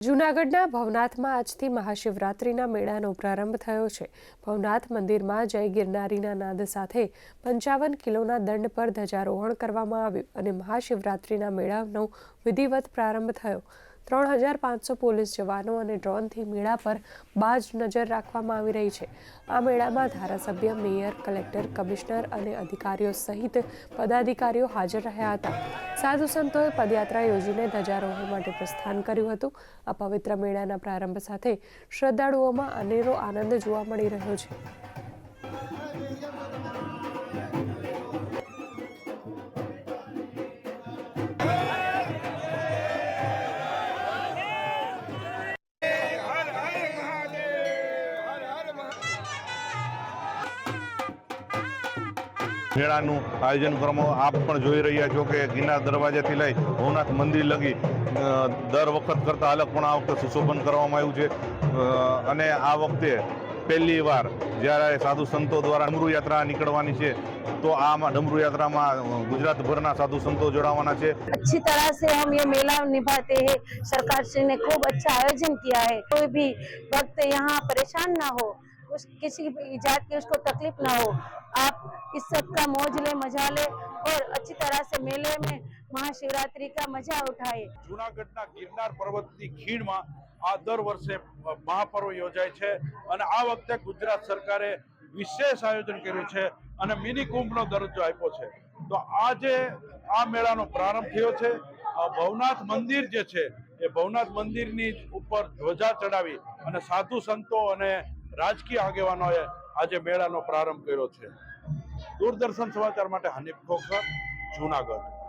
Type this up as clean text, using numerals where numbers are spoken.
જૂનાગઢના ભવનાથમાં આજથી મહાશિવરાત્રિના મેળાનો પ્રારંભ થયો છે। ભવનાથ મંદિરમાં જય ગિરનારીના નાદ સાથે 55 કિલોના દંડ પર ધ્વજારોહણ કરવામાં આવ્યું અને મહાશિવરાત્રિના મેળાનો વિધિવત પ્રારંભ થયો। 3500 પોલીસ જવાનો અને ડ્રોનથી મેળા પર બાજ નજર રાખવામાં આવી રહી છે। આ મેળામાં ધારાસભ્ય, મેયર, કલેક્ટર, કમિશનર અને અધિકારીઓ સહિત પદાધિકારીઓ હાજર રહ્યા હતા। સાધુ સંતોએ પદયાત્રા યોજીને ધ્વજારોહણ માટે પ્રસ્થાન કર્યું હતું। આ પવિત્ર મેળાના પ્રારંભ સાથે શ્રદ્ધાળુઓમાં અનેરો આનંદ જોવા મળી રહ્યો છે। મેળાનું આયોજન કરવામાં આપ પણ જોઈ રહ્યા છો કે ગિરનાર દરવાજાથી લઈ ભવનાથ મંદિર લગી દર વખત કરતાં અલગ પણ આ વખતે સુશોભન કરવામાં આવ્યું છે અને આ વખતે પહેલી વાર જ્યારે સાધુ સંતો દ્વારા ડમરૂ યાત્રા નીકળવાની છે तो आम डमरू यात्रा में गुजरात भरना साधु संतो जोड़ावाना है। अच्छी तरह से हम ये मेला निभाते हैं। सरकार श्री ने खूब अच्छा आयोजन किया है। कोई भी भक्त यहाँ परेशान ना हो, किसी जात की उसको तकलीफ ना हो। आप इस सब का मौज ले, मजा ले और अच्छी तरह से मेले में महाशिवरात्रि का मजा उठाए। जूनागढ़ना गिरनार पर्वतनी खीणमां आ दर वर्षे महापर्व योजाय छे અને આ વખતે ગુજરાત સરકારે વિશેષ આયોજન કર્યું છે અને મિની કુંભનો દરજ્જો આપ્યો છે। તો આજે આ મેળાનો પ્રારંભ થયો છે। ભવનાથ મંદિર જે છે એ ભવનાથ મંદિરની ઉપર ધ્વજા ચડાવી અને સાધુ સંતો અને રાજકીય આગેવાનોએ આજે મેળાનો પ્રારંભ કર્યો છે। દૂરદર્શન સમાચાર માટે હનીફ ખોખર, જૂનાગઢ।